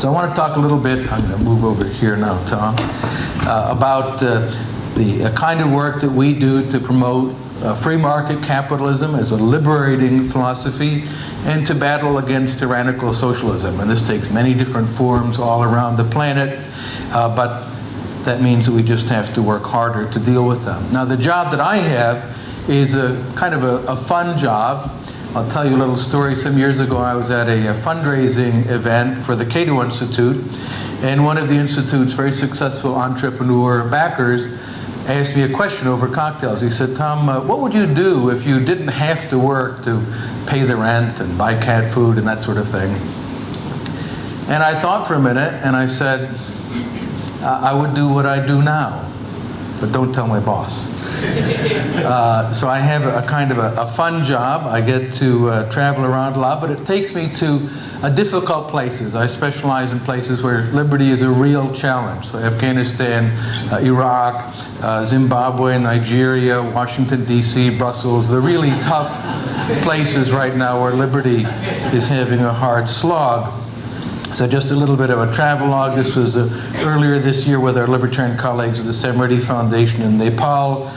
So I want to talk a little bit, I'm going to move over here now, Tom, about the kind of work that we do to promote free market capitalism as a liberating philosophy and to battle against tyrannical socialism. And this takes many different forms all around the planet, but that means that we just have to work harder to deal with them. Now, the job that I have is a kind of a fun job. I'll tell you a little story. Some years ago, I was at a fundraising event for the Cato Institute, and one of the Institute's very successful entrepreneur backers asked me a question over cocktails. He said, Tom, what would you do if you didn't have to work to pay the rent and buy cat food and that sort of thing? And I thought for a minute, and I said, I would do what I do now, but don't tell my boss. So I have a kind of a fun job. I get to travel around a lot, but it takes me to difficult places. I specialize in places where liberty is a real challenge. So Afghanistan, Iraq, Zimbabwe, Nigeria, Washington, D.C., Brussels, the really tough places right now where liberty is having a hard slog. So just a little bit of a travelogue. This was earlier this year with our libertarian colleagues at the Samriti Foundation in Nepal.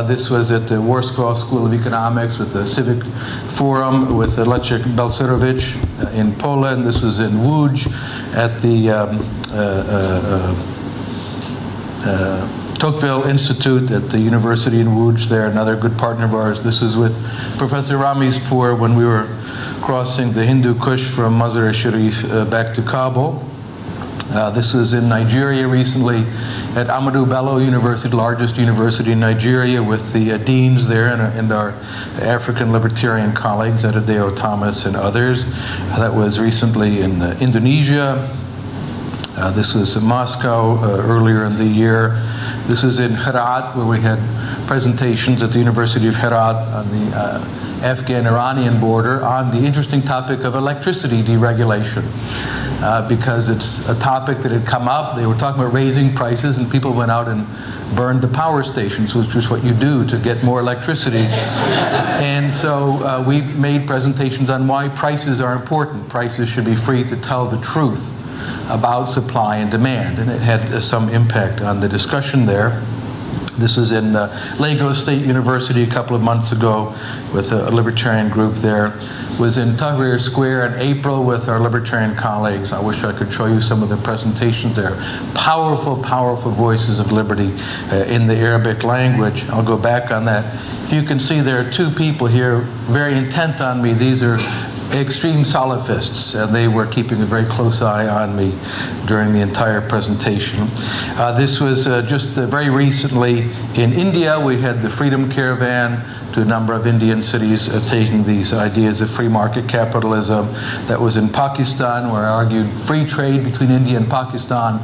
This was at the Warsaw School of Economics with the Civic Forum with Leszek Balcerowicz in Poland. This was in Łódź at the Tocqueville Institute at the University in Łódź there, another good partner of ours. This was with Professor Ramizpour when we were crossing the Hindu Kush from Mazar-e-Sharif back to Kabul. This was in Nigeria recently at Ahmadu Bello University, the largest university in Nigeria, with the deans there and our African libertarian colleagues, Adedeo Thomas and others. That was recently in Indonesia. This was in Moscow earlier in the year. This was in Herat, where we had presentations at the University of Herat on the Afghan-Iranian border on the interesting topic of electricity deregulation. Because it's a topic that had come up. They were talking about raising prices, and people went out and burned the power stations, which is what you do to get more electricity. And so we made presentations on why prices are important. Prices should be free to tell the truth about supply and demand, and it had some impact on the discussion there. This was in Lagos State University a couple of months ago with a libertarian group there. Was in Tahrir Square in April with our libertarian colleagues. I wish I could show you some of the presentations there. Powerful, powerful voices of liberty in the Arabic language. I'll go back on that. If you can see, there are two people here very intent on me. These are extreme Salafists, and they were keeping a very close eye on me during the entire presentation. This was just very recently in India. We had the Freedom Caravan to a number of Indian cities taking these ideas of free market capitalism. That was in Pakistan, where I argued free trade between India and Pakistan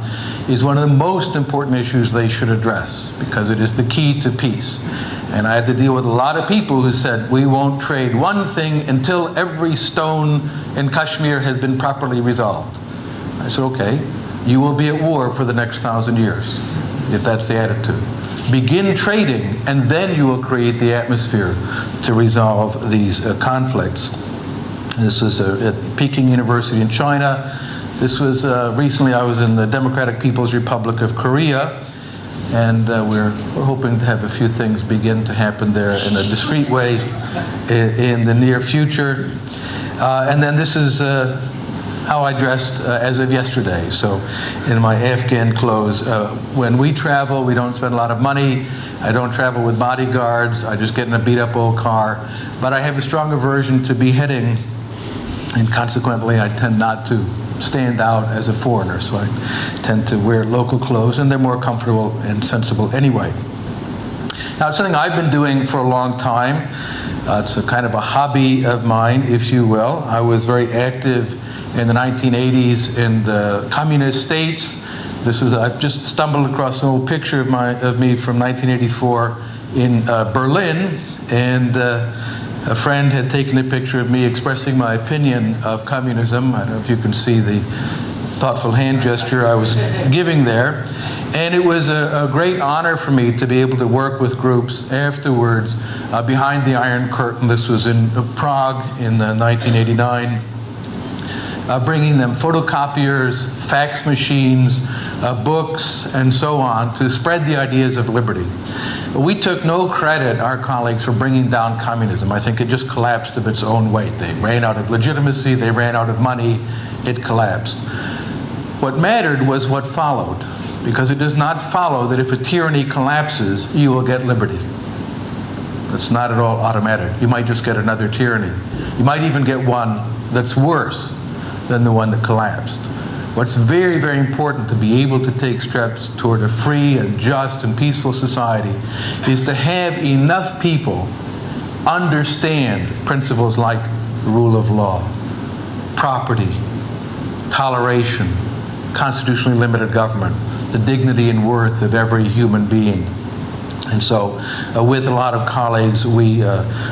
is one of the most important issues they should address, because it is the key to peace. And I had to deal with a lot of people who said, we won't trade one thing until every stone in Kashmir has been properly resolved. I said, okay, you will be at war for the next 1,000 years, if that's the attitude. Begin trading, and then you will create the atmosphere to resolve these conflicts. This was at Peking University in China. This was recently, I was in the Democratic People's Republic of Korea. And we're hoping to have a few things begin to happen there in a discreet way in the near future. And then this is how I dressed as of yesterday. So in my Afghan clothes. When we travel, we don't spend a lot of money. I don't travel with bodyguards. I just get in a beat-up old car. But I have a strong aversion to beheading, and consequently I tend not to stand out as a foreigner, so I tend to wear local clothes, and they're more comfortable and sensible anyway. Now, it's something I've been doing for a long time. It's a kind of a hobby of mine, if you will. I was very active in the 1980s in the communist states. I've just stumbled across an old picture of me from 1984 in Berlin, and a friend had taken a picture of me expressing my opinion of communism. I don't know if you can see the thoughtful hand gesture I was giving there. And it was a great honor for me to be able to work with groups afterwards behind the Iron Curtain. This was in Prague in 1989. bringing them photocopiers, fax machines, books, and so on, to spread the ideas of liberty. We took no credit, our colleagues, for bringing down communism. I think it just collapsed of its own weight. They ran out of legitimacy, they ran out of money, it collapsed. What mattered was what followed, because it does not follow that if a tyranny collapses, you will get liberty. That's not at all automatic. You might just get another tyranny. You might even get one that's worse than the one that collapsed. What's very, very important to be able to take steps toward a free and just and peaceful society is to have enough people understand principles like the rule of law, property, toleration, constitutionally limited government, the dignity and worth of every human being. And so with a lot of colleagues, we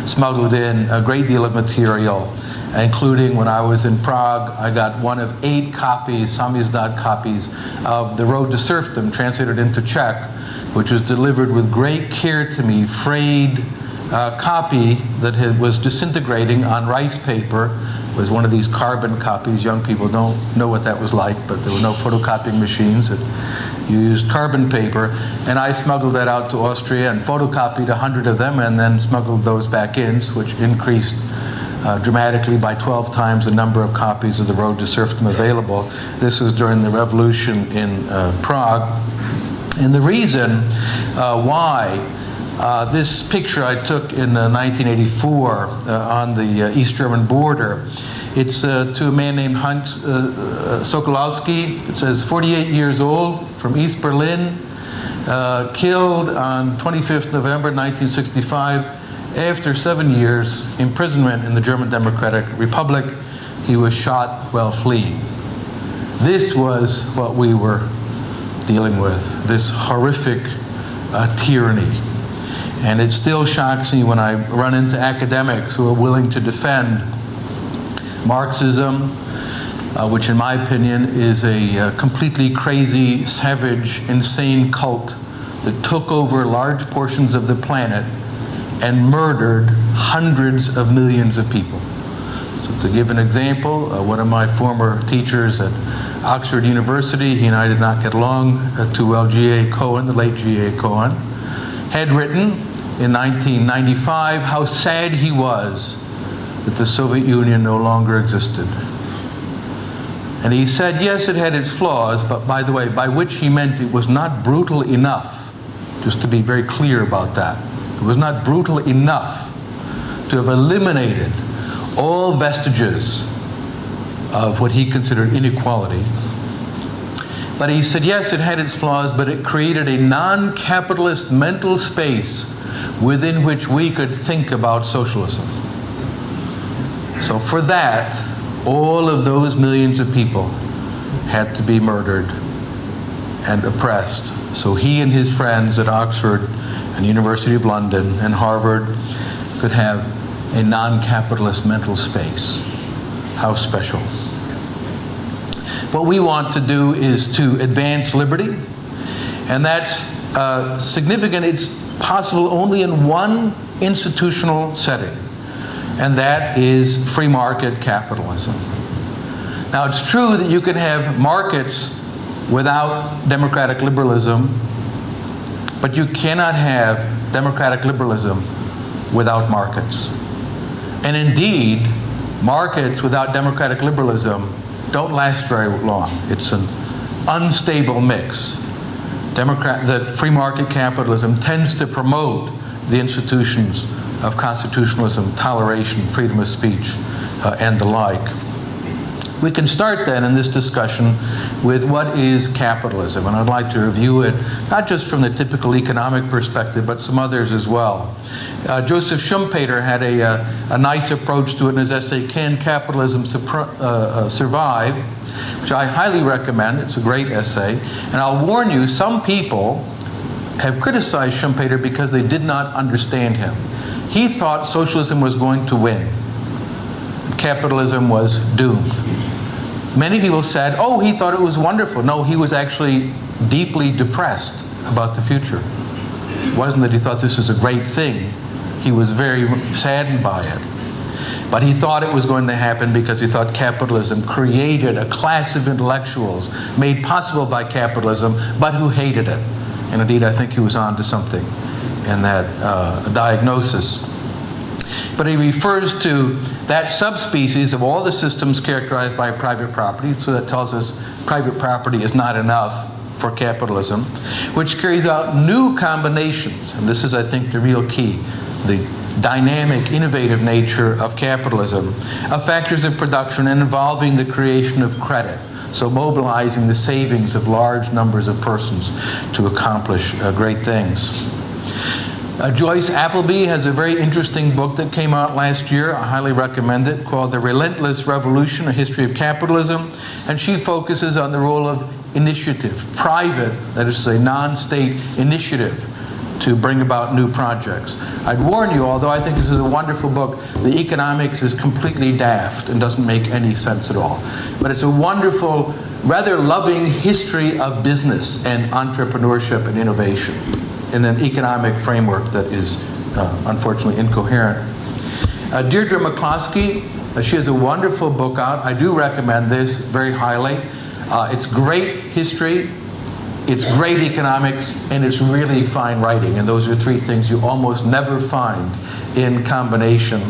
smuggled in a great deal of material, including when I was in Prague, I got one of 8 copies, samizdat copies, of The Road to Serfdom, translated into Czech, which was delivered with great care to me, frayed copy that was disintegrating on rice paper. It was one of these carbon copies. Young people don't know what that was like, but there were no photocopying machines. You used carbon paper, and I smuggled that out to Austria and photocopied 100 of them and then smuggled those back in, which increased dramatically by 12 times the number of copies of The Road to Serfdom available. This was during the revolution in Prague. And the reason why this picture I took in 1984 on the East German border, it's to a man named Hans Sokolowski. It says 48 years old, from East Berlin, killed on 25th November 1965. After 7 years imprisonment in the German Democratic Republic, he was shot while fleeing. This was what we were dealing with, this horrific tyranny. And it still shocks me when I run into academics who are willing to defend Marxism, which in my opinion is a completely crazy, savage, insane cult that took over large portions of the planet and murdered hundreds of millions of people. So to give an example, one of my former teachers at Oxford University, he and I did not get along too well, G.A. Cohen, the late G.A. Cohen, had written in 1995 how sad he was that the Soviet Union no longer existed. And he said, yes, it had its flaws, but by the way, by which he meant it was not brutal enough, just to be very clear about that. It was not brutal enough to have eliminated all vestiges of what he considered inequality. But he said, yes, it had its flaws, but it created a non-capitalist mental space within which we could think about socialism. So for that, all of those millions of people had to be murdered and oppressed. So he and his friends at Oxford and University of London and Harvard could have a non-capitalist mental space. How special. What we want to do is to advance liberty, and that's significant. It's possible only in one institutional setting, and that is free market capitalism. Now, it's true that you can have markets without democratic liberalism, but you cannot have democratic liberalism without markets. And indeed, markets without democratic liberalism don't last very long. It's an unstable mix. The free market capitalism tends to promote the institutions of constitutionalism, toleration, freedom of speech, and the like. We can start then in this discussion with what is capitalism, and I'd like to review it not just from the typical economic perspective, but some others as well. Joseph Schumpeter had a nice approach to it in his essay, Can Capitalism Survive?, which I highly recommend. It's a great essay. And I'll warn you, some people have criticized Schumpeter because they did not understand him. He thought socialism was going to win. Capitalism was doomed. Many people said, oh, he thought it was wonderful. No, he was actually deeply depressed about the future. It wasn't that he thought this was a great thing. He was very saddened by it. But he thought it was going to happen because he thought capitalism created a class of intellectuals made possible by capitalism, but who hated it. And indeed, I think he was on to something in that diagnosis. But he refers to that subspecies of all the systems characterized by private property, so that tells us private property is not enough for capitalism, which carries out new combinations, and this is, I think, the real key, the dynamic, innovative nature of capitalism, of factors of production and involving the creation of credit, so mobilizing the savings of large numbers of persons to accomplish great things. Joyce Appleby has a very interesting book that came out last year. I highly recommend it, called The Relentless Revolution, A History of Capitalism. And she focuses on the role of initiative, private, that is to say, non-state initiative, to bring about new projects. I'd warn you, although I think this is a wonderful book, the economics is completely daft and doesn't make any sense at all. But it's a wonderful, rather loving history of business and entrepreneurship and innovation in an economic framework that is unfortunately incoherent. Deirdre McCloskey, she has a wonderful book out. I do recommend this very highly. It's great history, it's great economics, and it's really fine writing. And those are three things you almost never find in combination.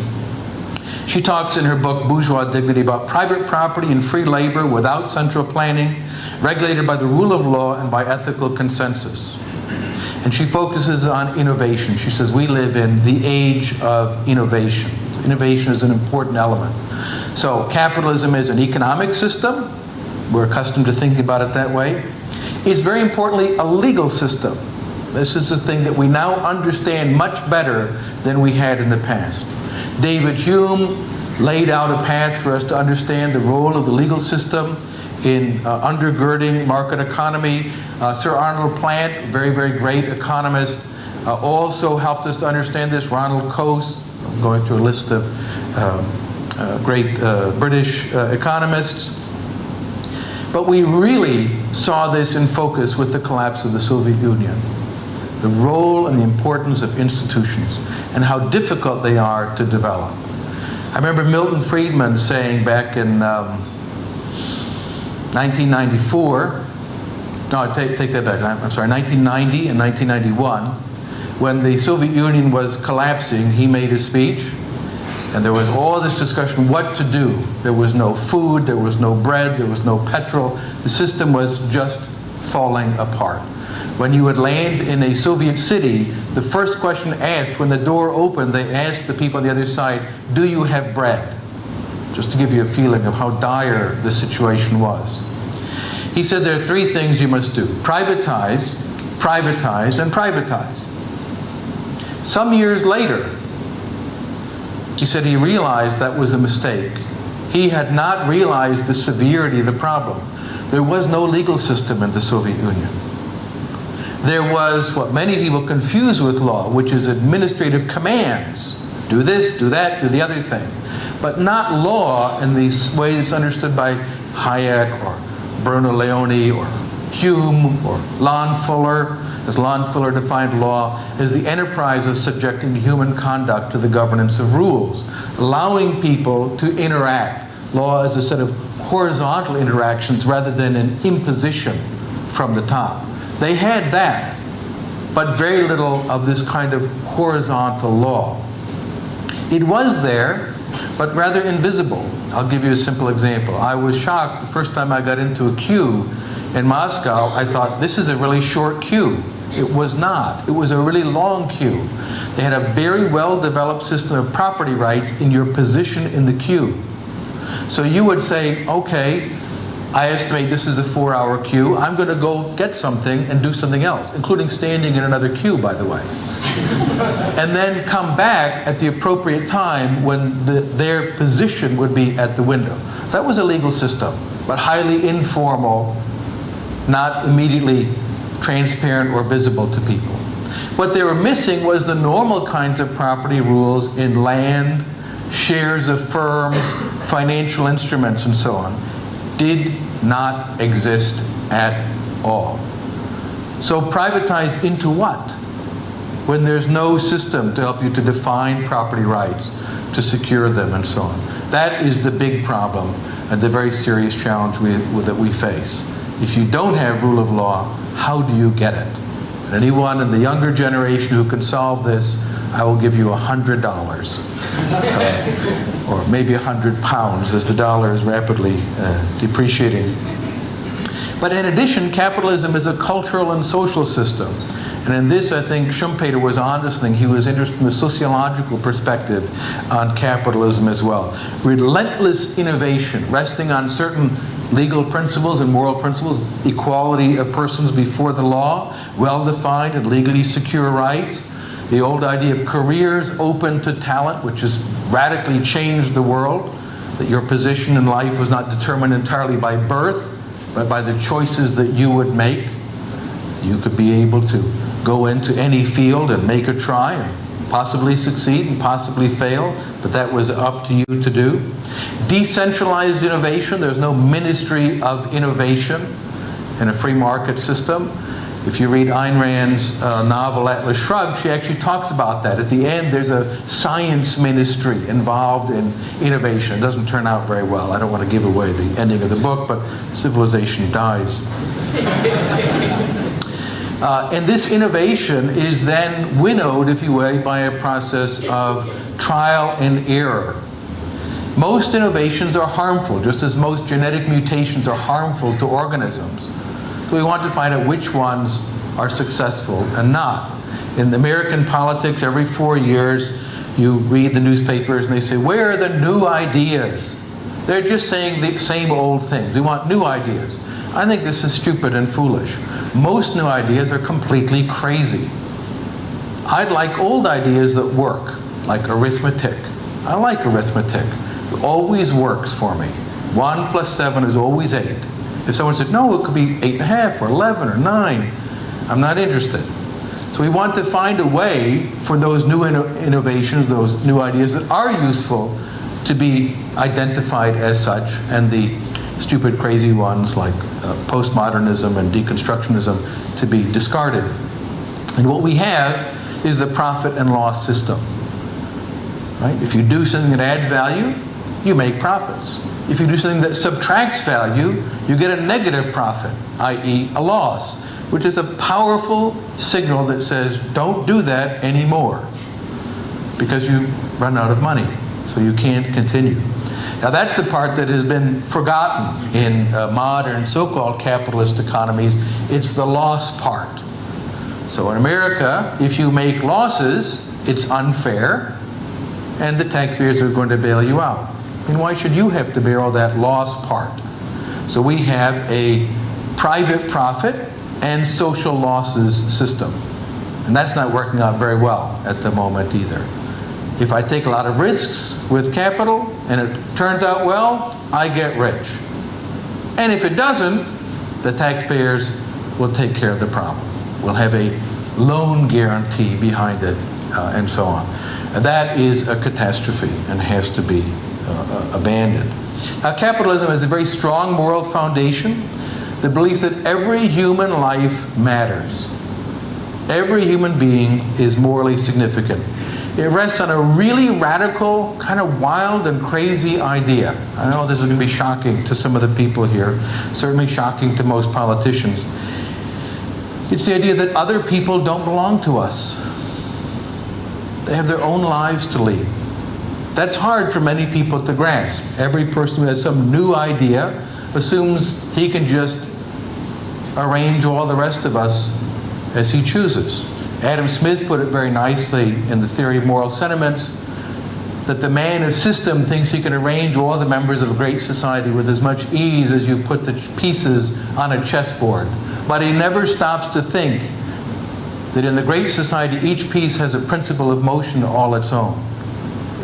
She talks in her book, Bourgeois Dignity, about private property and free labor without central planning, regulated by the rule of law and by ethical consensus. And she focuses on innovation. She says we live in the age of innovation. Innovation is an important element. So capitalism is an economic system. We're accustomed to thinking about it that way. It's very importantly a legal system. This is the thing that we now understand much better than we had in the past. David Hume laid out a path for us to understand the role of the legal system in undergirding market economy. Sir Arnold Plant, very, very great economist, also helped us to understand this. Ronald Coase, I'm going through a list of great British economists. But we really saw this in focus with the collapse of the Soviet Union. The role and the importance of institutions and how difficult they are to develop. I remember Milton Friedman saying back in 1994, no, take that back, I'm sorry, 1990 and 1991, when the Soviet Union was collapsing, he made a speech, and there was all this discussion what to do. There was no food, there was no bread, there was no petrol. The system was just falling apart. When you would land in a Soviet city, the first question asked, when the door opened, they asked the people on the other side, do you have bread? Just to give you a feeling of how dire the situation was. He said there are three things you must do: privatize, privatize, and privatize. Some years later, he said he realized that was a mistake. He had not realized the severity of the problem. There was no legal system in the Soviet Union. There was what many people confuse with law, which is administrative commands. Do this, do that, do the other thing. But not law in the way it's understood by Hayek or Bruno Leone or Hume or Lon Fuller, as Lon Fuller defined law as the enterprise of subjecting human conduct to the governance of rules, allowing people to interact. Law is a set of horizontal interactions rather than an imposition from the top. They had that, but very little of this kind of horizontal law. It was there, but rather invisible. I'll give you a simple example. I was shocked the first time I got into a queue in Moscow. I thought, this is a really short queue. It was not. It was a really long queue. They had a very well-developed system of property rights in your position in the queue. So you would say, okay, I estimate this is a 4-hour queue. I'm going to go get something and do something else, including standing in another queue, by the way. And then come back at the appropriate time when their position would be at the window. That was a legal system, but highly informal, not immediately transparent or visible to people. What they were missing was the normal kinds of property rules in land, shares of firms, financial instruments, and so on. Did not exist at all. So privatized into what? when there's no system to help you to define property rights, to secure them, and so on. That is the big problem and the very serious challenge that we face. If you don't have rule of law, how do you get it? And anyone in the younger generation who can solve this, I will give you $100, or maybe £100 as the dollar is rapidly depreciating. But in addition, capitalism is a cultural and social system. And in this, I think Schumpeter was onto something. He was interested in the sociological perspective on capitalism as well. Relentless innovation, resting on certain legal principles and moral principles, equality of persons before the law, well-defined and legally secure rights, the old idea of careers open to talent, which has radically changed the world, that your position in life was not determined entirely by birth, but by the choices that you would make. You could be able to go into any field and make a try and possibly succeed and possibly fail, but that was up to you to do. Decentralized innovation, there's no ministry of innovation in a free market system. If you read Ayn Rand's novel Atlas Shrugged, she actually talks about that. At the end, there's a science ministry involved in innovation. It doesn't turn out very well. I don't want to give away the ending of the book, but civilization dies. And this innovation is then winnowed, if you will, by a process of trial and error. Most innovations are harmful, just as most genetic mutations are harmful to organisms. So we want to find out which ones are successful and not. In American politics, every 4 years, you read the newspapers and they say, where are the new ideas? They're just saying the same old things. We want new ideas. I think this is stupid and foolish. Most new ideas are completely crazy. I'd like old ideas that work, like arithmetic. I like arithmetic. It always works for me. 1 + 7 is always 8. If someone said, no, it could be 8.5 or 11 or 9, I'm not interested. So we want to find a way for those new innovations, those new ideas that are useful, to be identified as such, and the stupid, crazy ones like postmodernism and deconstructionism to be discarded. And what we have is the profit and loss system. Right? If you do something that adds value, you make profits. If you do something that subtracts value, you get a negative profit, i.e. a loss, which is a powerful signal that says, don't do that anymore, because you run out of money, so you can't continue. Now that's the part that has been forgotten in modern so-called capitalist economies. It's the loss part. So in America, if you make losses, it's unfair, and the taxpayers are going to bail you out. And why should you have to bear all that loss part? So we have a private profit and social losses system. And that's not working out very well at the moment either. If I take a lot of risks with capital and it turns out well, I get rich. And if it doesn't, the taxpayers will take care of the problem. We'll have a loan guarantee behind it, and so on. And that is a catastrophe and has to be abandoned. Now, capitalism has a very strong moral foundation, the belief that every human life matters. Every human being is morally significant. It rests on a really radical, kind of wild and crazy idea. I know this is going to be shocking to some of the people here, certainly shocking to most politicians. It's the idea that other people don't belong to us. They have their own lives to lead. That's hard for many people to grasp. Every person who has some new idea assumes he can just arrange all the rest of us as he chooses. Adam Smith put it very nicely in the Theory of Moral Sentiments, that the man of system thinks he can arrange all the members of a great society with as much ease as you put the pieces on a chessboard. But he never stops to think that in the great society, each piece has a principle of motion all its own.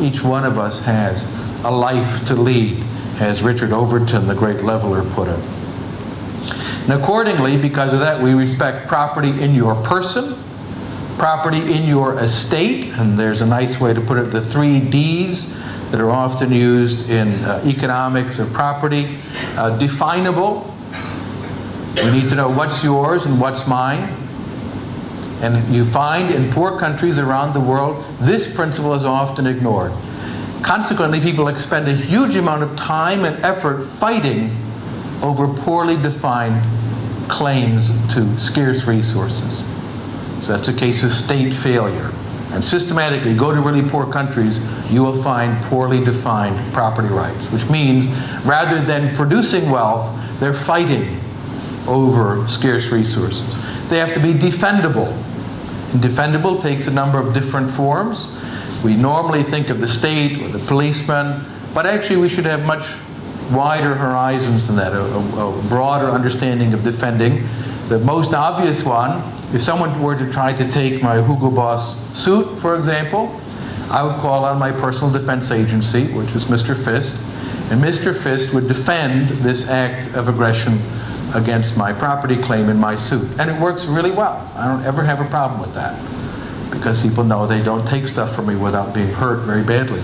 Each one of us has a life to lead, as Richard Overton, the great leveler, put it. And accordingly, because of that, we respect property in your person, property in your estate, and there's a nice way to put it, the 3 Ds that are often used in economics of property. Definable. We need to know what's yours and what's mine. And you find in poor countries around the world, this principle is often ignored. Consequently, people expend a huge amount of time and effort fighting over poorly defined claims to scarce resources. So that's a case of state failure. And systematically, go to really poor countries, you will find poorly defined property rights, which means rather than producing wealth, they're fighting over scarce resources. They have to be defendable. And defendable takes a number of different forms. We normally think of the state or the policeman, but actually we should have much wider horizons than that, a broader understanding of defending. The most obvious one, if someone were to try to take my Hugo Boss suit, for example, I would call on my personal defense agency, which is Mr. Fist, and Mr. Fist would defend this act of aggression against my property claim in my suit. And it works really well. I don't ever have a problem with that, because people know they don't take stuff from me without being hurt very badly.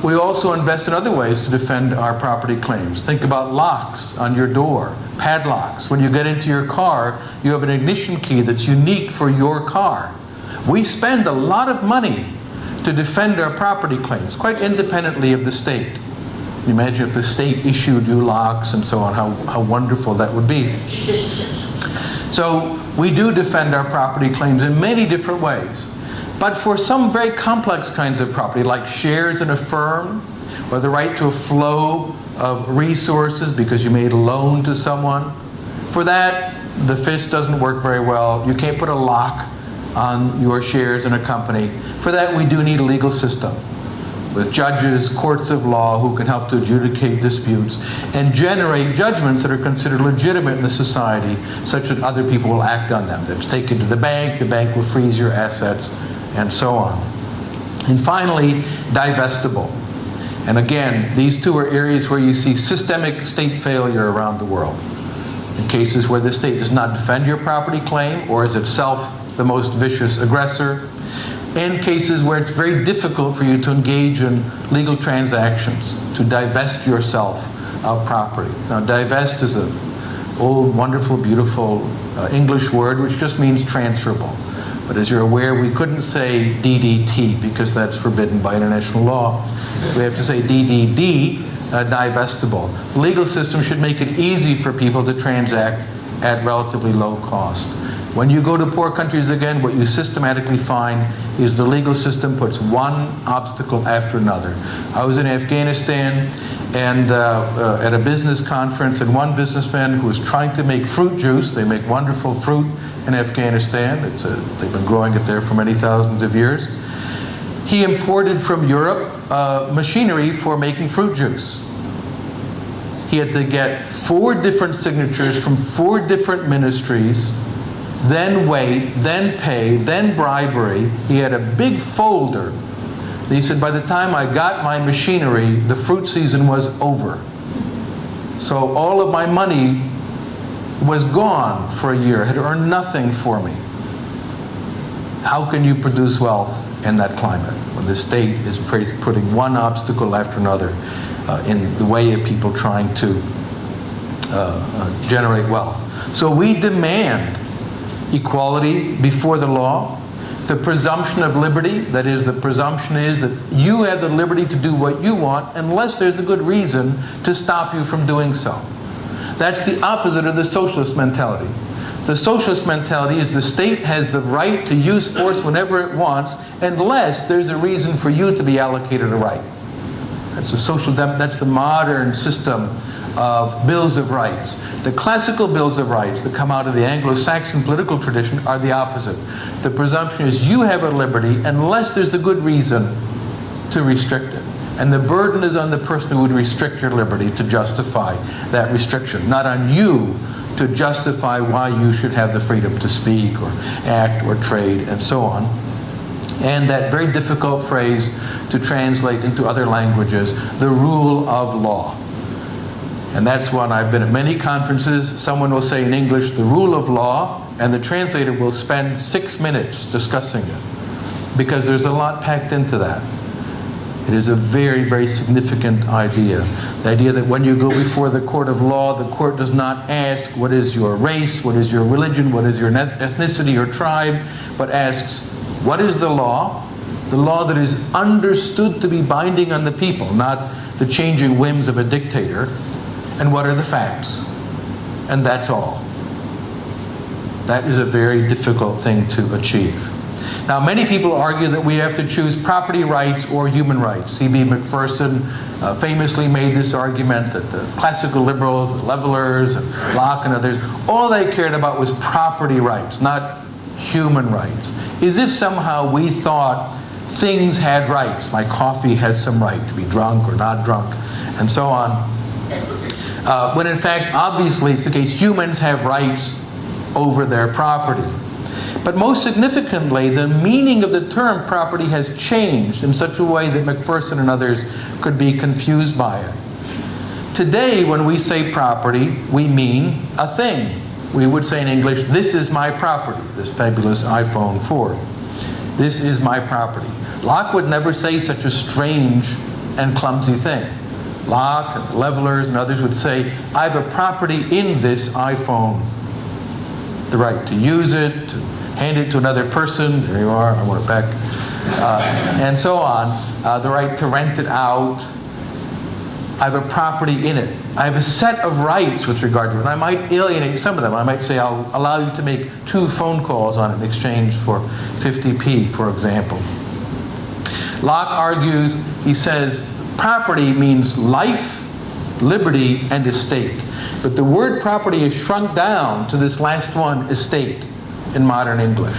We also invest in other ways to defend our property claims. Think about locks on your door, padlocks. When you get into your car, you have an ignition key that's unique for your car. We spend a lot of money to defend our property claims, quite independently of the state. Imagine if the state issued you locks and so on, how wonderful that would be. So we do defend our property claims in many different ways. But for some very complex kinds of property, like shares in a firm, or the right to a flow of resources because you made a loan to someone, for that, the fist doesn't work very well. You can't put a lock on your shares in a company. For that, we do need a legal system with judges, courts of law who can help to adjudicate disputes and generate judgments that are considered legitimate in the society, such that other people will act on them. That's taken to the bank will freeze your assets, and so on. And finally, divestable. And again, these two are areas where you see systemic state failure around the world. In cases where the state does not defend your property claim or is itself the most vicious aggressor, and cases where it's very difficult for you to engage in legal transactions, to divest yourself of property. Now, divest is an old, wonderful, beautiful English word which just means transferable. But as you're aware, we couldn't say DDT because that's forbidden by international law. We have to say DDD, divestable. The legal system should make it easy for people to transact at relatively low cost. When you go to poor countries again, what you systematically find is the legal system puts one obstacle after another. I was in Afghanistan and at a business conference, and one businessman who was trying to make fruit juice, they make wonderful fruit in Afghanistan, they've been growing it there for many thousands of years. He imported from Europe machinery for making fruit juice. He had to get 4 different signatures from 4 different ministries, then wait, then pay, then bribery. He had a big folder. And he said, by the time I got my machinery, the fruit season was over. So all of my money was gone for a year, had earned nothing for me. How can you produce wealth in that climate when the state is putting one obstacle after another in the way of people trying to generate wealth? So we demand equality before the law, the presumption of liberty, that is, the presumption is that you have the liberty to do what you want unless there's a good reason to stop you from doing so. That's the opposite of the socialist mentality. The socialist mentality is the state has the right to use force whenever it wants unless there's a reason for you to be allocated a right. That's the modern system of bills of rights. The classical bills of rights that come out of the Anglo-Saxon political tradition are the opposite. The presumption is you have a liberty unless there's a good reason to restrict it. And the burden is on the person who would restrict your liberty to justify that restriction, not on you to justify why you should have the freedom to speak or act or trade and so on. And that very difficult phrase to translate into other languages, the rule of law. And that's one I've been at many conferences. Someone will say in English, the rule of law, and the translator will spend 6 minutes discussing it because there's a lot packed into that. It is a very, very significant idea. The idea that when you go before the court of law, the court does not ask what is your race, what is your religion, what is your ethnicity or tribe, but asks what is the law that is understood to be binding on the people, not the changing whims of a dictator, and what are the facts. And that's all. That is a very difficult thing to achieve. Now, many people argue that we have to choose property rights or human rights. C.B. Macpherson famously made this argument that the classical liberals, the levelers, and Locke and others, all they cared about was property rights, not human rights. As if somehow we thought things had rights. My coffee has some right to be drunk or not drunk, and so on. When in fact, obviously, it's the case, humans have rights over their property. But most significantly, the meaning of the term property has changed in such a way that Macpherson and others could be confused by it. Today, when we say property, we mean a thing. We would say in English, this is my property, this fabulous iPhone 4. This is my property. Locke would never say such a strange and clumsy thing. Locke and levelers and others would say, I have a property in this iPhone. The right to use it, to hand it to another person, there you are, I want it back, and so on. The right to rent it out. I have a property in it. I have a set of rights with regard to it. And I might alienate some of them. I might say I'll allow you to make 2 phone calls on it in exchange for 50p, for example. Locke argues, he says, property means life, liberty, and estate. But the word property is shrunk down to this last one, estate, in modern English.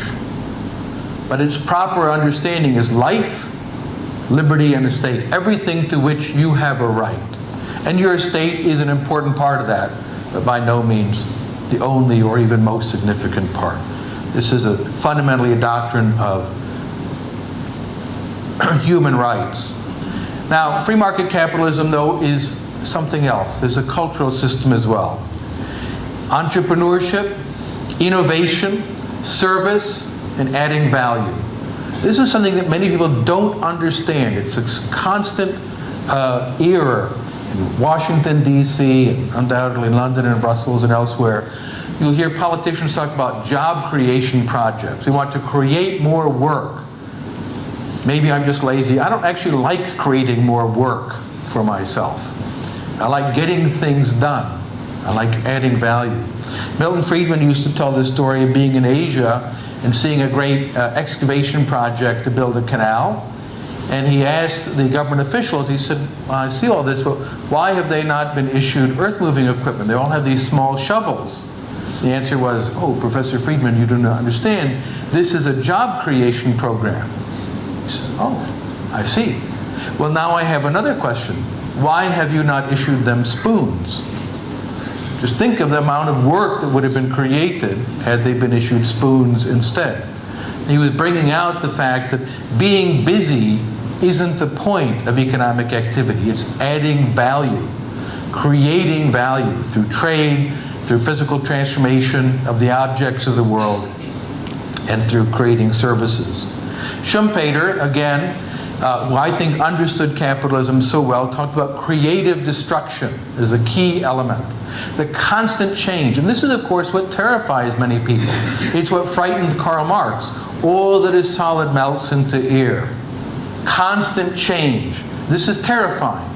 But its proper understanding is life, liberty, and estate. Everything to which you have a right. And your estate is an important part of that, but by no means the only or even most significant part. This is fundamentally a doctrine of human rights. Now, free market capitalism, though, is something else. There's a cultural system as well. Entrepreneurship, innovation, service, and adding value. This is something that many people don't understand. It's a constant error in Washington, D.C., and undoubtedly London and Brussels and elsewhere. You'll hear politicians talk about job creation projects. We want to create more work. Maybe I'm just lazy. I don't actually like creating more work for myself. I like getting things done. I like adding value. Milton Friedman used to tell this story of being in Asia and seeing a great excavation project to build a canal. And he asked the government officials, he said, well, I see all this, but why have they not been issued earth-moving equipment? They all have these small shovels. The answer was, oh, Professor Friedman, you do not understand. This is a job creation program. He says, oh, I see. Well, now I have another question. Why have you not issued them spoons? Just think of the amount of work that would have been created had they been issued spoons instead. He was bringing out the fact that being busy isn't the point of economic activity. It's adding value, creating value through trade, through physical transformation of the objects of the world, and through creating services. Schumpeter, again, who I think understood capitalism so well, talked about creative destruction as a key element. The constant change. And this is, of course, what terrifies many people. It's what frightened Karl Marx. All that is solid melts into air. Constant change. This is terrifying.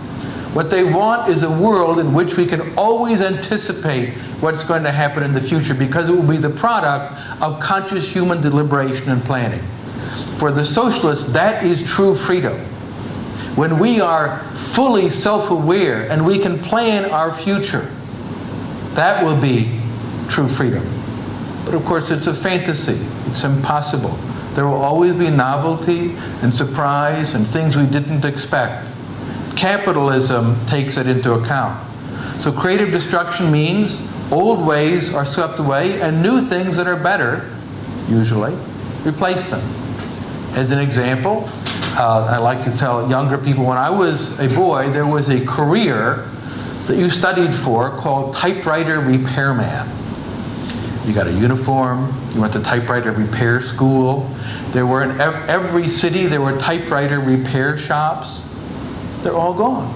What they want is a world in which we can always anticipate what's going to happen in the future, because it will be the product of conscious human deliberation and planning. For the socialists, that is true freedom. When we are fully self-aware and we can plan our future, that will be true freedom. But of course, it's a fantasy. It's impossible. There will always be novelty and surprise and things we didn't expect. Capitalism takes it into account. So creative destruction means old ways are swept away and new things that are better, usually, replace them. As an example, I like to tell younger people, when I was a boy, there was a career that you studied for called typewriter repairman. You got a uniform, you went to typewriter repair school. There were in every city, there were typewriter repair shops. They're all gone.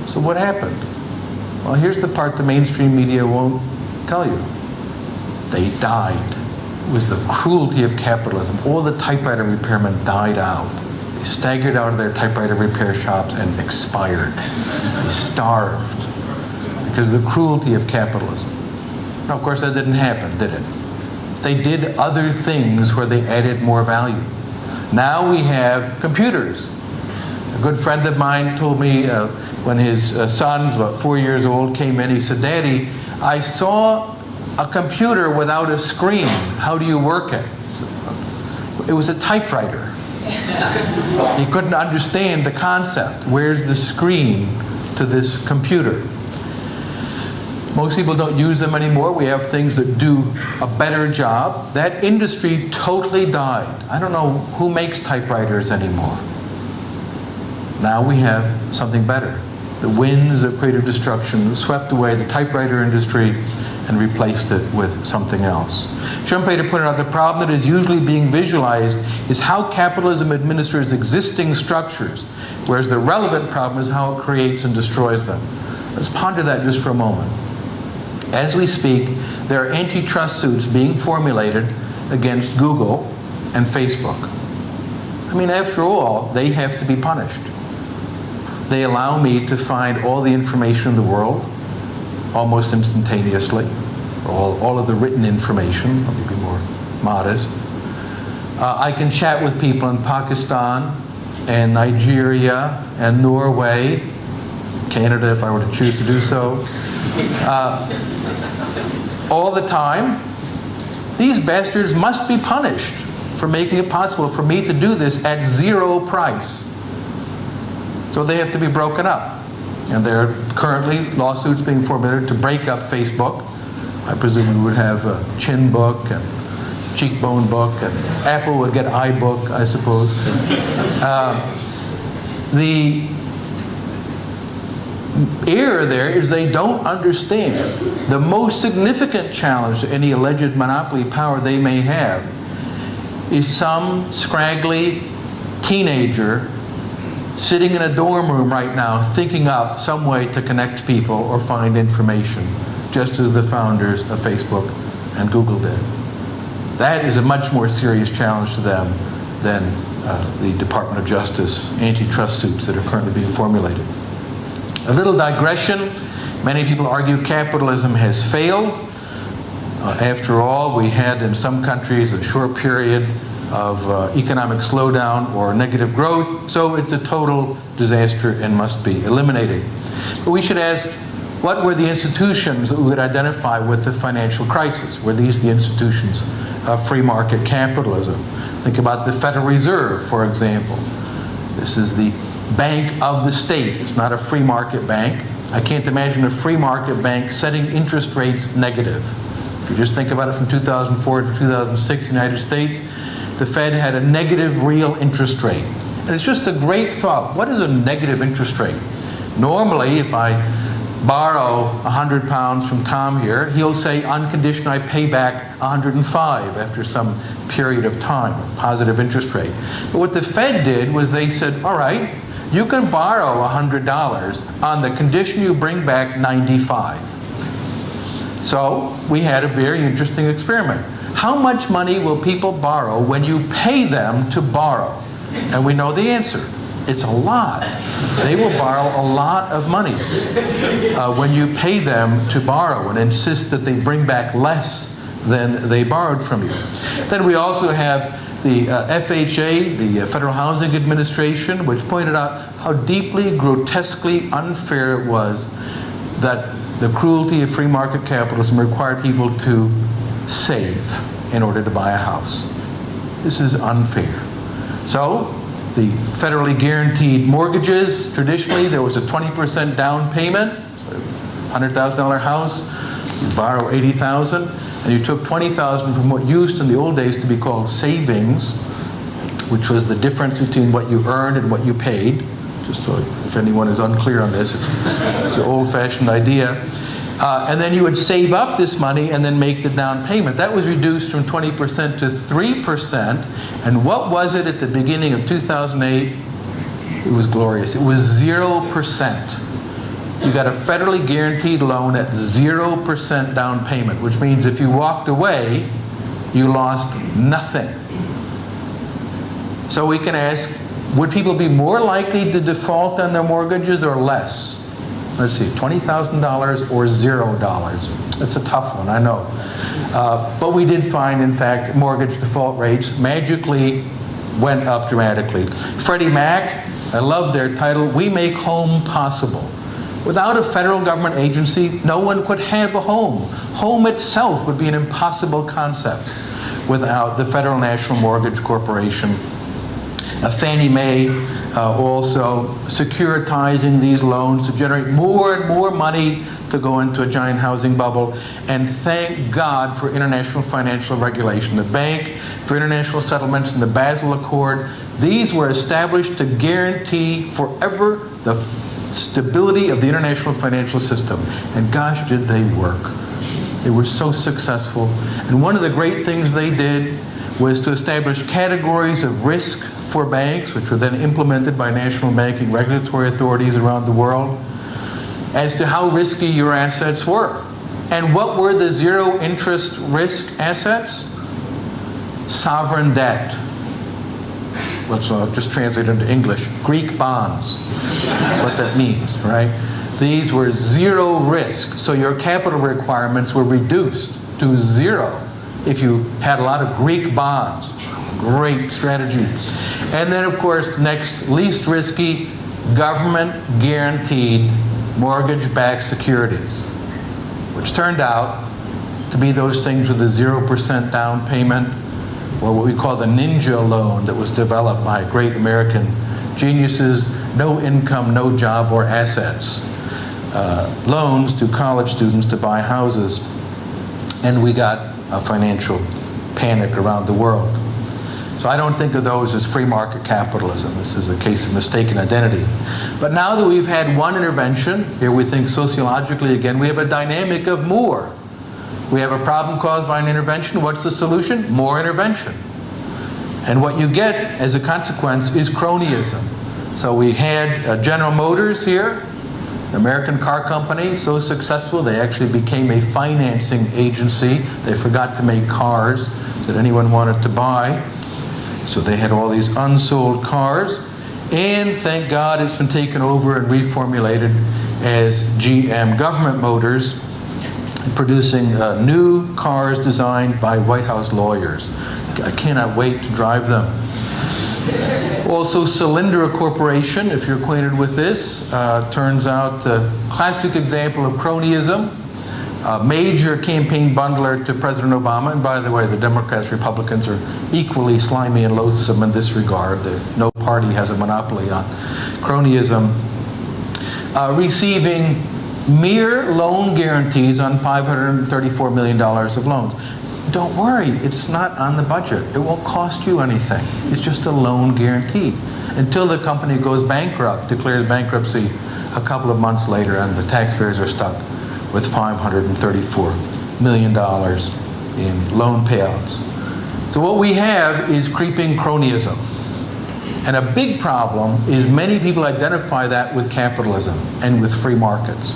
So what happened? Well, here's the part the mainstream media won't tell you. They died. It was the cruelty of capitalism. All the typewriter repairmen died out. They staggered out of their typewriter repair shops and expired. They starved because of the cruelty of capitalism. Now, of course, that didn't happen, did it? They did other things where they added more value. Now we have computers. A good friend of mine told me when his son, about 4 years old, came in, he said, "Daddy, I saw a computer without a screen. How do you work it?" It was a typewriter. He couldn't understand the concept. Where's the screen to this computer? Most people don't use them anymore. We have things that do a better job. That industry totally died. I don't know who makes typewriters anymore. Now we have something better. The winds of creative destruction swept away the typewriter industry and replaced it with something else. Schumpeter pointed out the problem that is usually being visualized is how capitalism administers existing structures, whereas the relevant problem is how it creates and destroys them. Let's ponder that just for a moment. As we speak, there are antitrust suits being formulated against Google and Facebook. I mean, after all, they have to be punished. They allow me to find all the information in the world almost instantaneously, all of the written information. Let me be more modest. I can chat with people in Pakistan and Nigeria and Norway, Canada if I were to choose to do so, all the time. These bastards must be punished for making it possible for me to do this at zero price. So they have to be broken up. And there are currently lawsuits being formulated to break up Facebook. I presume we would have a Chin Book and Cheekbone Book, and Apple would get iBook, I suppose. The error there is they don't understand the most significant challenge to any alleged monopoly power they may have is some scraggly teenager sitting in a dorm room right now thinking up some way to connect people or find information, just as the founders of Facebook and Google did. That is a much more serious challenge to them than the Department of Justice antitrust suits that are currently being formulated. A little digression. Many people argue capitalism has failed. After all, we had in some countries a short period of economic slowdown or negative growth, so it's a total disaster and must be eliminated. But we should ask, what were the institutions that we would identify with the financial crisis? Were these the institutions of free market capitalism? Think about the Federal Reserve, for example. This is the bank of the state. It's not a free market bank. I can't imagine a free market bank setting interest rates negative. If you just think about it from 2004 to 2006 in the United States, the Fed had a negative real interest rate. And it's just a great thought. What is a negative interest rate? Normally, if I borrow 100 pounds from Tom here, he'll say, on condition I pay back 105 after some period of time, a positive interest rate. But what the Fed did was they said, all right, you can borrow $100 on the condition you bring back 95. So we had a very interesting experiment. How much money will people borrow when you pay them to borrow? And we know the answer. It's a lot. They will borrow a lot of money when you pay them to borrow and insist that they bring back less than they borrowed from you. Then we also have the FHA, the Federal Housing Administration, which pointed out how deeply, grotesquely unfair it was that the cruelty of free market capitalism required people to save in order to buy a house. This is unfair. So, the federally guaranteed mortgages, traditionally there was a 20% down payment, so $100,000 house, you borrow $80,000, and you took $20,000 from what used in the old days to be called savings, which was the difference between what you earned and what you paid. Just so if anyone is unclear on this, it's an old-fashioned idea. And then you would save up this money and then make the down payment. That was reduced from 20% to 3%. And what was it at the beginning of 2008? It was glorious. It was 0%. You got a federally guaranteed loan at 0% down payment, which means if you walked away, you lost nothing. So we can ask, would people be more likely to default on their mortgages or less? Let's see, $20,000 or $0? That's a tough one, I know. But we did find, in fact, mortgage default rates magically went up dramatically. Freddie Mac, I love their title, "We Make Home Possible." Without a federal government agency, no one could have a home. Home itself would be an impossible concept without the Federal National Mortgage Corporation. Fannie Mae also securitizing these loans to generate more and more money to go into a giant housing bubble. And thank God for international financial regulation. The Bank for International Settlements and the Basel Accord, these were established to guarantee forever the stability of the international financial system. And gosh, did they work. They were so successful. And one of the great things they did was to establish categories of risk for banks, which were then implemented by national banking regulatory authorities around the world, as to how risky your assets were. And what were the zero interest risk assets? Sovereign debt. Let's just translate into English. Greek bonds. That's what that means, right? These were zero risk, so your capital requirements were reduced to zero if you had a lot of Greek bonds. Great strategy. And then, of course, next, least risky, government-guaranteed mortgage-backed securities, which turned out to be those things with a 0% down payment, or what we call the ninja loan that was developed by great American geniuses, no income, no job or assets. Loans to college students to buy houses. And we got a financial panic around the world. So I don't think of those as free market capitalism. This is a case of mistaken identity. But now that we've had one intervention, here we think sociologically again, we have a dynamic of more. We have a problem caused by an intervention. What's the solution? More intervention. And what you get as a consequence is cronyism. So we had General Motors here, an American car company, so successful they actually became a financing agency. They forgot to make cars that anyone wanted to buy. So they had all these unsold cars. And thank God it's been taken over and reformulated as GM Government Motors, producing new cars designed by White House lawyers. I cannot wait to drive them. Also, Solyndra Corporation, if you're acquainted with this, turns out a classic example of cronyism. A major campaign bundler to President Obama. And by the way, the Democrats, Republicans are equally slimy and loathsome in this regard. No party has a monopoly on cronyism. Receiving mere loan guarantees on $534 million of loans. Don't worry, it's not on the budget. It won't cost you anything. It's just a loan guarantee until the company goes bankrupt, declares bankruptcy a couple of months later, and the taxpayers are stuck with $534 million in loan payouts. So what we have is creeping cronyism. And a big problem is many people identify that with capitalism and with free markets.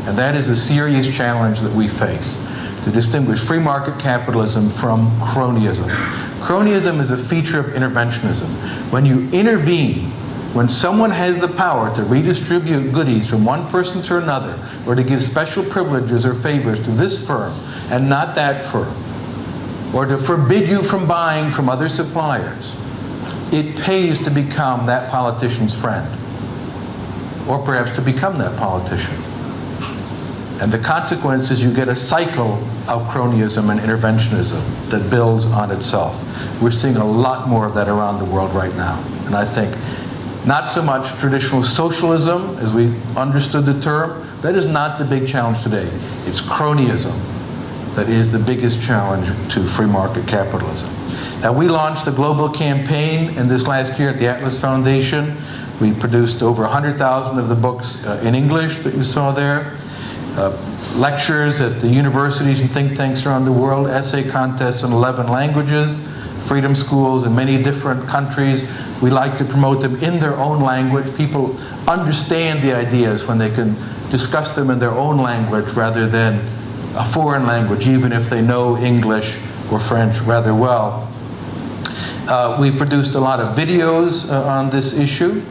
And that is a serious challenge that we face, to distinguish free market capitalism from cronyism. Cronyism is a feature of interventionism. When you intervene, when someone has the power to redistribute goodies from one person to another, or to give special privileges or favors to this firm and not that firm, or to forbid you from buying from other suppliers, it pays to become that politician's friend, or perhaps to become that politician. And the consequence is you get a cycle of cronyism and interventionism that builds on itself. We're seeing a lot more of that around the world right now. And I think not so much traditional socialism as we understood the term. That is not the big challenge today. It's cronyism that is the biggest challenge to free market capitalism. Now, we launched a global campaign in this last year at the Atlas Foundation. We produced over 100,000 of the books in English that you saw there. Lectures at the universities and think tanks around the world, essay contests in 11 languages, freedom schools in many different countries, We like to promote them in their own language. People understand the ideas when they can discuss them in their own language rather than a foreign language, even if they know English or French rather well. We've produced a lot of videos on this issue.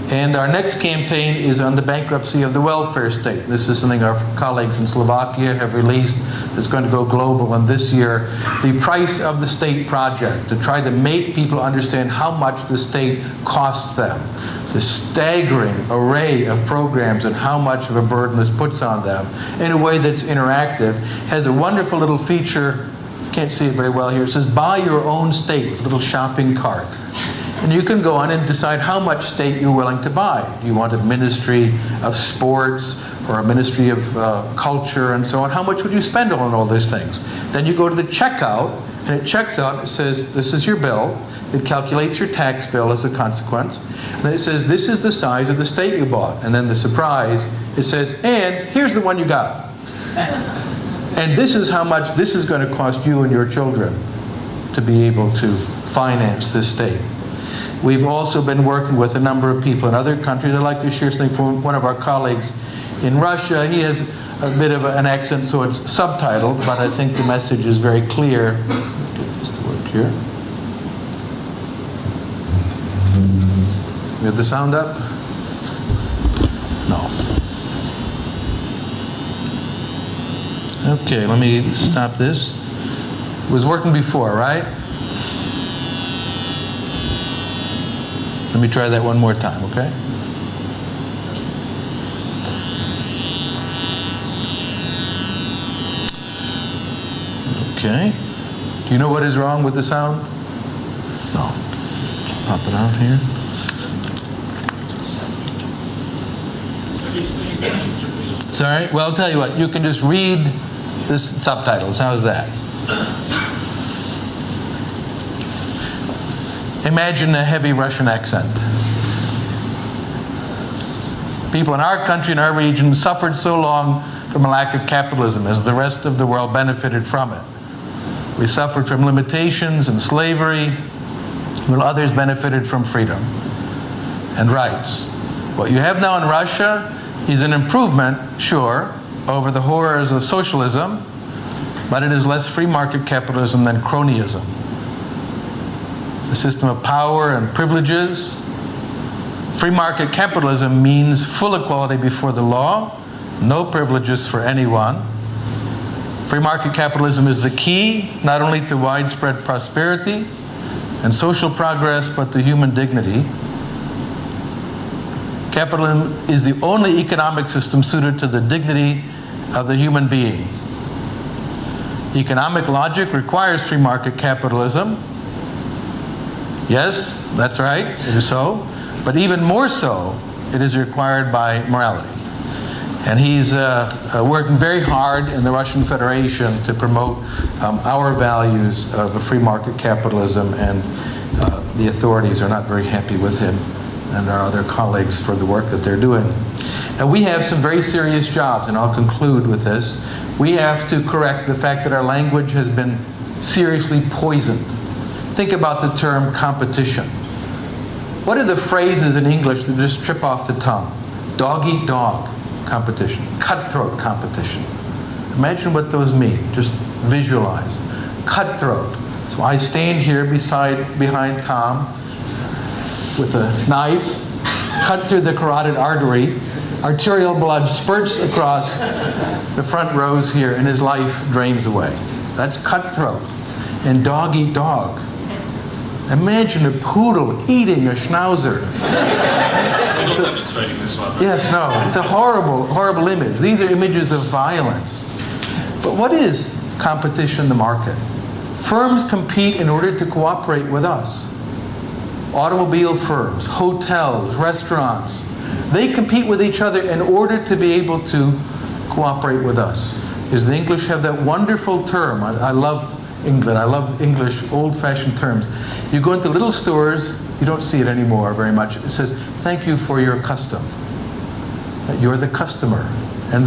And our next campaign is on the bankruptcy of the welfare state. This is something our colleagues in Slovakia have released that's going to go global. And this year, the price of the state project, to try to make people understand how much the state costs them. The staggering array of programs and how much of a burden this puts on them in a way that's interactive. Has a wonderful little feature, you can't see it very well here, it says buy your own state, a little shopping cart. And you can go on and decide how much state you're willing to buy. Do you want a ministry of sports or a ministry of culture and so on? How much would you spend on all those things? Then you go to the checkout, and it checks out, it says, this is your bill. It calculates your tax bill as a consequence. And then it says, this is the size of the state you bought. And then the surprise, it says, and here's the one you got. And this is how much this is going to cost you and your children to be able to finance this state. We've also been working with a number of people in other countries. I'd like to share something from one of our colleagues in Russia. He has a bit of an accent, so it's subtitled, but I think the message is very clear. Get this to work here. We have the sound up? No. Okay, let me stop this. It was working before, right? Let me try that one more time, okay? Okay. Do you know what is wrong with the sound? No. Pop it out here. Sorry? Well, I'll tell you what. You can just read the subtitles. How's that? Imagine a heavy Russian accent. People in our country, in our region, suffered so long from a lack of capitalism as the rest of the world benefited from it. We suffered from limitations and slavery, while others benefited from freedom and rights. What you have now in Russia is an improvement, sure, over the horrors of socialism, but it is less free market capitalism than cronyism. A system of power and privileges. Free market capitalism means full equality before the law, no privileges for anyone. Free market capitalism is the key, not only to widespread prosperity and social progress, but to human dignity. Capitalism is the only economic system suited to the dignity of the human being. Economic logic requires free market capitalism. Yes, that's right, it is so. But even more so, it is required by morality. And he's working very hard in the Russian Federation to promote our values of a free market capitalism, and the authorities are not very happy with him and our other colleagues for the work that they're doing. Now, we have some very serious jobs, and I'll conclude with this. We have to correct the fact that our language has been seriously poisoned. Think about the term competition. What are the phrases in English that just trip off the tongue? Dog eat dog competition, cutthroat competition. Imagine what those mean. Just visualize. Cutthroat. So I stand here behind Tom with a knife, cut through the carotid artery, arterial blood spurts across the front rows here, and his life drains away. That's cutthroat. And dog eat dog. Imagine a poodle eating a schnauzer. I'm not demonstrating this one. Yes, no, it's a horrible, horrible image. These are images of violence. But what is competition in the market? Firms compete in order to cooperate with us. Automobile firms, hotels, restaurants, they compete with each other in order to be able to cooperate with us. Because the English have that wonderful term. I love England. I love English old-fashioned terms. You go into little stores, you don't see it anymore very much. It says, thank you for your custom. You're the customer. And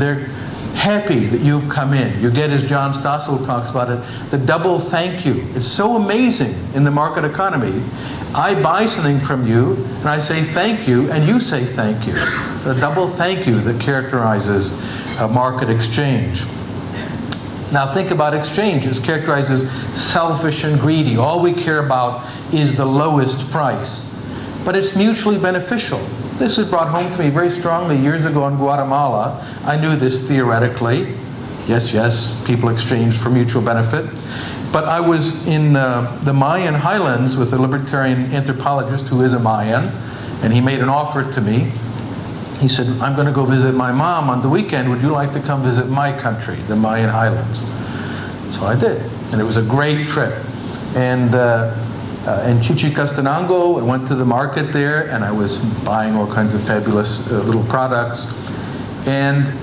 happy that you've come in. You get, as John Stossel talks about it, the double thank you. It's so amazing in the market economy. I buy something from you, and I say thank you, and you say thank you. The double thank you that characterizes a market exchange. Now think about exchange. It's characterized as selfish and greedy. All we care about is the lowest price. But it's mutually beneficial. This was brought home to me very strongly years ago in Guatemala. I knew this theoretically. Yes, people exchange for mutual benefit. But I was in the Mayan highlands with a libertarian anthropologist who is a Mayan, and he made an offer to me. He said, I'm going to go visit my mom on the weekend. Would you like to come visit my country, the Mayan highlands? So I did, and it was a great trip. And in Chichicastenango, I went to the market there, and I was buying all kinds of fabulous little products. And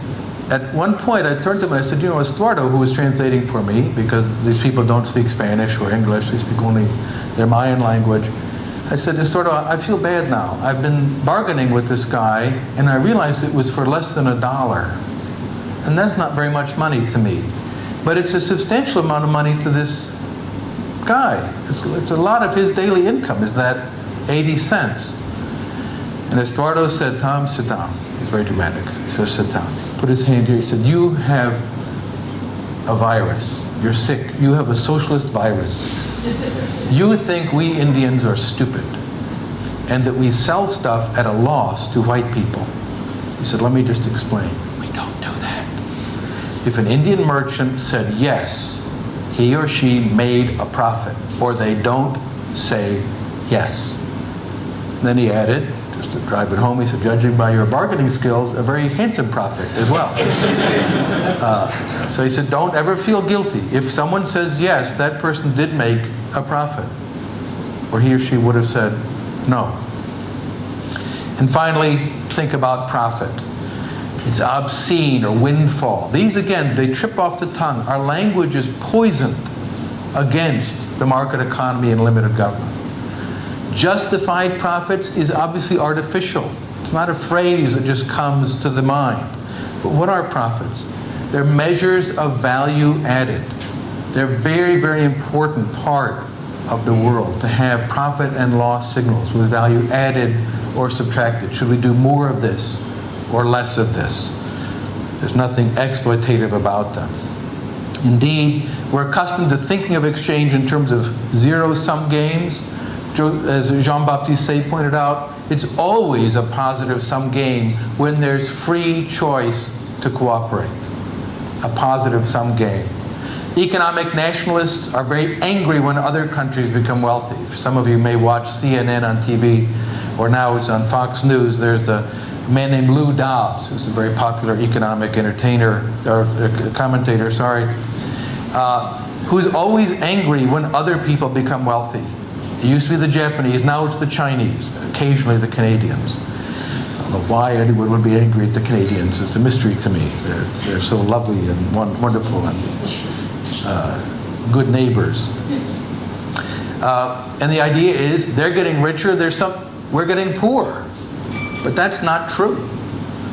at one point, I turned to him and I said, you know, Estuardo, who was translating for me, because these people don't speak Spanish or English, they speak only their Mayan language. I said, Estuardo, I feel bad now. I've been bargaining with this guy, and I realized it was for less than $1. And that's not very much money to me. But it's a substantial amount of money to this guy. It's a lot of his daily income, is that 80 cents. And Estuardo said, Tom, sit down. He's very dramatic. He says, sit down. Put his hand here. He said, you have a virus. You're sick. You have a socialist virus. You think we Indians are stupid and that we sell stuff at a loss to white people. He said, let me just explain. We don't do that. If an Indian merchant said yes, he or she made a profit, or they don't say yes. Then he added, just to drive it home, he said, judging by your bargaining skills, a very handsome profit as well. So he said, don't ever feel guilty. If someone says yes, that person did make a profit. Or he or she would have said no. And finally, think about profit. It's obscene or windfall. These, again, they trip off the tongue. Our language is poisoned against the market economy and limited government. Justified profits is obviously artificial. It's not a phrase that just comes to the mind. But what are profits? They're measures of value added. They're a very, very important part of the world to have profit and loss signals with value added or subtracted. Should we do more of this or less of this? There's nothing exploitative about them. Indeed, we're accustomed to thinking of exchange in terms of zero-sum games. As Jean-Baptiste Say pointed out, it's always a positive-sum game when there's free choice to cooperate. A positive-sum game. Economic nationalists are very angry when other countries become wealthy. Some of you may watch CNN on TV, or now it's on Fox News. There's a man named Lou Dobbs, who's a very popular economic commentator, who's always angry when other people become wealthy. It used to be the Japanese, now it's the Chinese, occasionally the Canadians. I don't know why anyone would be angry at the Canadians. It's a mystery to me. They're so lovely and wonderful and good neighbors. And the idea is they're getting richer, we're getting poor. But that's not true.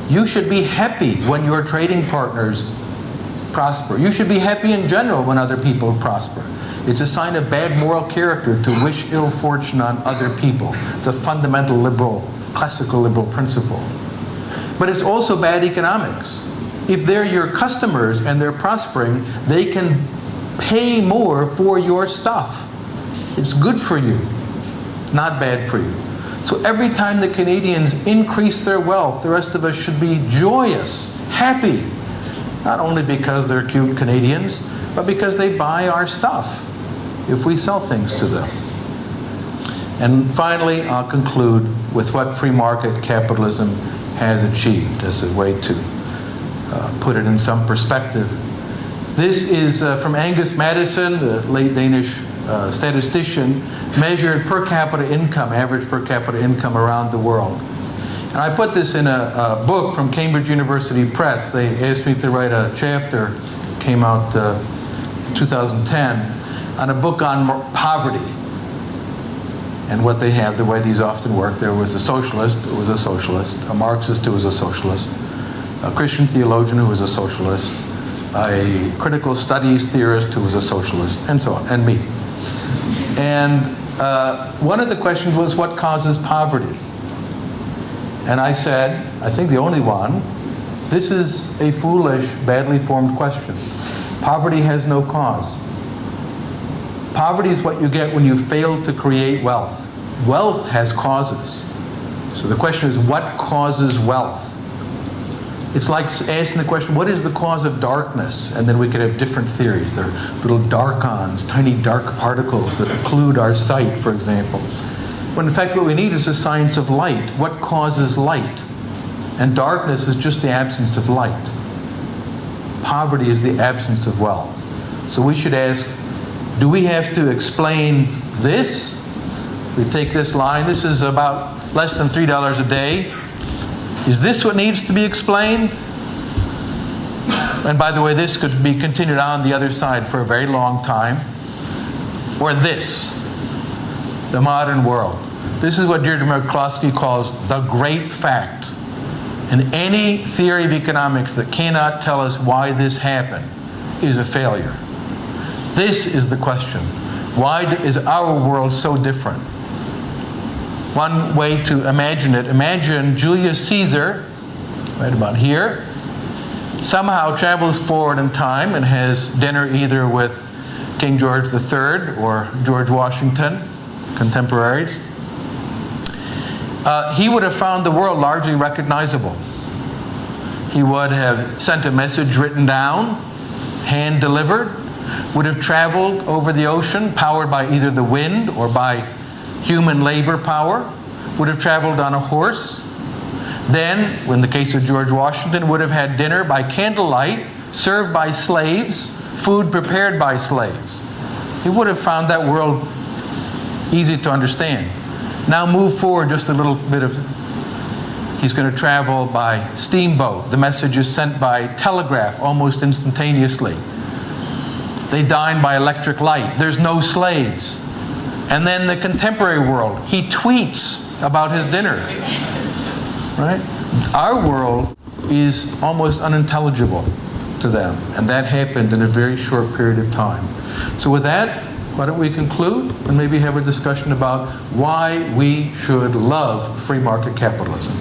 You should be happy when your trading partners prosper. You should be happy in general when other people prosper. It's a sign of bad moral character to wish ill fortune on other people. It's a fundamental classical liberal principle. But it's also bad economics. If they're your customers and they're prospering, they can pay more for your stuff. It's good for you, not bad for you. So every time the Canadians increase their wealth, the rest of us should be joyous, happy. Not only because they're cute Canadians, but because they buy our stuff if we sell things to them. And finally, I'll conclude with what free market capitalism has achieved as a way to put it in some perspective. This is from Angus Madison, the late Danish statistician, measured per capita income, average per capita income around the world. And I put this in a book from Cambridge University Press. They asked me to write a chapter, came out in 2010, on a book on poverty and what they have, the way these often work. There was a socialist who was a socialist, a Marxist who was a socialist, a Christian theologian who was a socialist, a critical studies theorist who was a socialist, and so on, and me. And one of the questions was, what causes poverty? And I said, I think the only one, this is a foolish, badly formed question. Poverty has no cause. Poverty is what you get when you fail to create wealth. Wealth has causes. So the question is, what causes wealth? It's like asking the question, what is the cause of darkness? And then we could have different theories. There are little darkons, tiny dark particles that occlude our sight, for example. When in fact what we need is a science of light. What causes light? And darkness is just the absence of light. Poverty is the absence of wealth. So we should ask, do we have to explain this? If we take this line, this is about less than $3 a day. Is this what needs to be explained? And by the way, this could be continued on the other side for a very long time. Or this, the modern world. This is what Deirdre McCloskey calls the great fact. And any theory of economics that cannot tell us why this happened is a failure. This is the question. Why is our world so different? One way to imagine it, imagine Julius Caesar, right about here, somehow travels forward in time and has dinner either with King George III or George Washington, contemporaries. He would have found the world largely recognizable. He would have sent a message written down, hand-delivered, would have traveled over the ocean powered by either the wind or by human labor power, would have traveled on a horse. Then, in the case of George Washington, would have had dinner by candlelight, served by slaves, food prepared by slaves. He would have found that world easy to understand. Now move forward just a little bit of, he's going to travel by steamboat. The message is sent by telegraph almost instantaneously. They dine by electric light. There's no slaves. And then the contemporary world, he tweets about his dinner. Right? Our world is almost unintelligible to them. And that happened in a very short period of time. So with that, why don't we conclude and maybe have a discussion about why we should love free market capitalism.